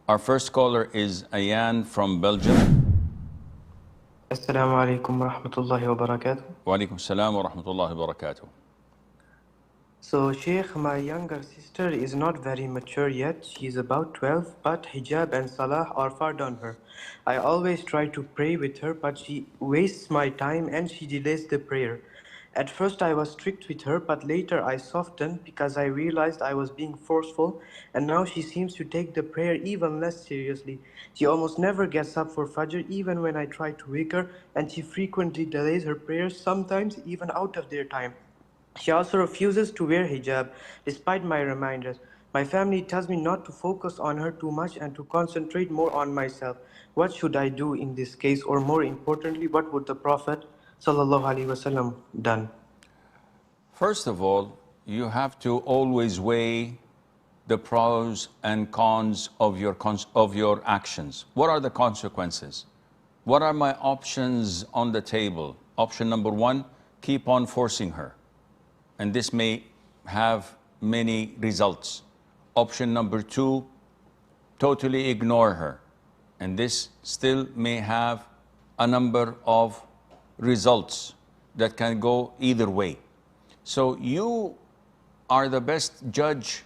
Our first caller is Ayan from Belgium. Assalamu alaikum wa rahmatullahi wa barakatuh. Wa alaikum salam wa rahmatullahi wa barakatuh. So, Sheikh, my younger sister is not very mature yet. She is about 12, but hijab and salah are far on her. I always try to pray with her, but she wastes my time and she delays the prayer. At first I was strict with her, but later I softened because I realized I was being forceful, and now she seems to take the prayer even less seriously. She almost never gets up for Fajr even when I try to wake her, and she frequently delays her prayers, sometimes even out of their time. She also refuses to wear hijab, despite my reminders. My family tells me not to focus on her too much and to concentrate more on myself. What should I do in this case? Or more importantly, what would the Prophet ﷺ done? First of all, you have to always weigh the pros and cons of your actions. What are the consequences? What are my options on the table? Option number one, keep on forcing her. And this may have many results. Option number two, totally ignore her. And this still may have a number of results that can go either way. So you are the best judge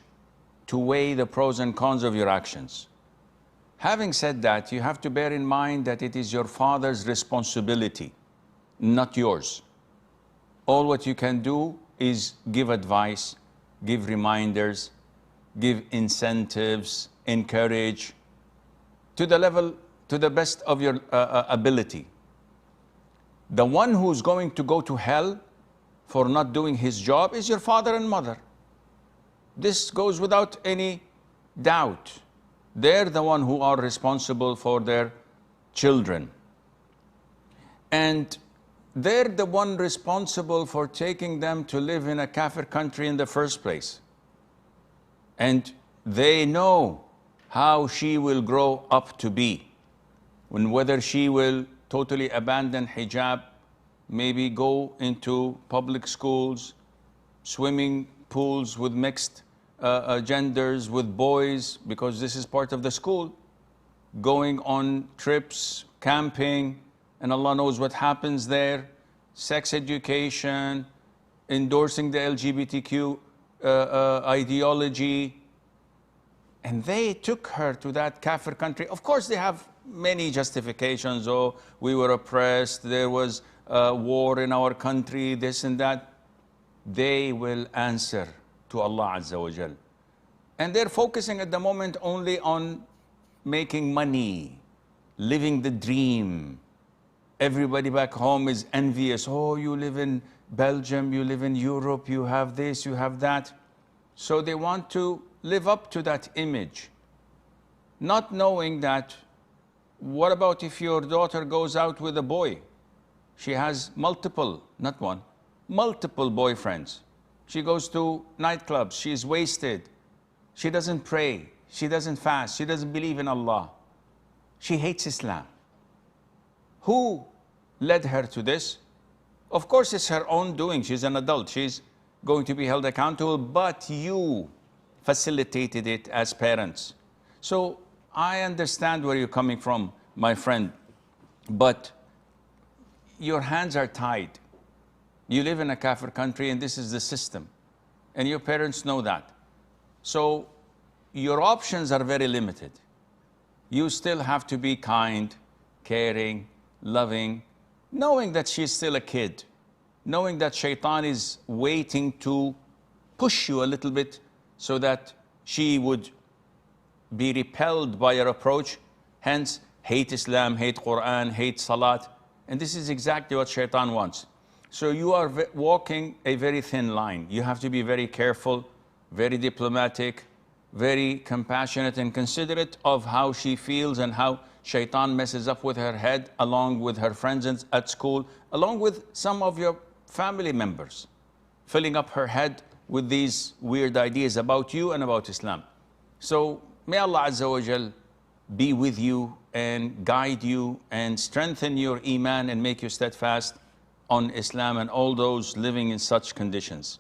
to weigh the pros and cons of your actions. Having said that, you have to bear in mind that it is your father's responsibility, not yours. All what you can do is give advice, give reminders, give incentives, encourage to the best of your ability. The one who's going to go to hell for not doing his job is your father and mother. This goes without any doubt. They're the one who are responsible for their children. And they're the one responsible for taking them to live in a kafir country in the first place. And they know how she will grow up to be. Whether she will totally abandon hijab, maybe go into public schools, swimming pools with mixed genders, with boys, because this is part of the school, going on trips, camping, and Allah knows what happens there, sex education, endorsing the LGBTQ ideology. And they took her to that kafir country. Of course, they have many justifications. Oh, we were oppressed, there was war in our country, this and that. They will answer to Allah Azza wa Jal. And they're focusing at the moment only on making money, living the dream. Everybody back home is envious. Oh, you live in Belgium, you live in Europe, you have this, you have that. So they want to live up to that image, not knowing that, what about if your daughter goes out with a boy? She has multiple, not one, multiple boyfriends. She goes to nightclubs, she's wasted. She doesn't pray, she doesn't fast, she doesn't believe in Allah. She hates Islam. Who led her to this? Of course, it's her own doing. She's an adult. She's going to be held accountable, but you facilitated it as parents. So I understand where you're coming from, my friend, but your hands are tied. You live in a kafir country and this is the system, and your parents know that. So your options are very limited. You still have to be kind, caring, loving, knowing that she's still a kid, knowing that shaitan is waiting to push you a little bit so that she would be repelled by your approach, hence hate Islam, hate Quran, hate Salat. And this is exactly what shaitan wants. So you are walking a very thin line. You have to be very careful, very diplomatic, very compassionate and considerate of how she feels and how shaitan messes up with her head, along with her friends at school, along with some of your family members, filling up her head with these weird ideas about you and about Islam. So may Allah Azza wa Jal be with you and guide you and strengthen your iman and make you steadfast on Islam and all those living in such conditions.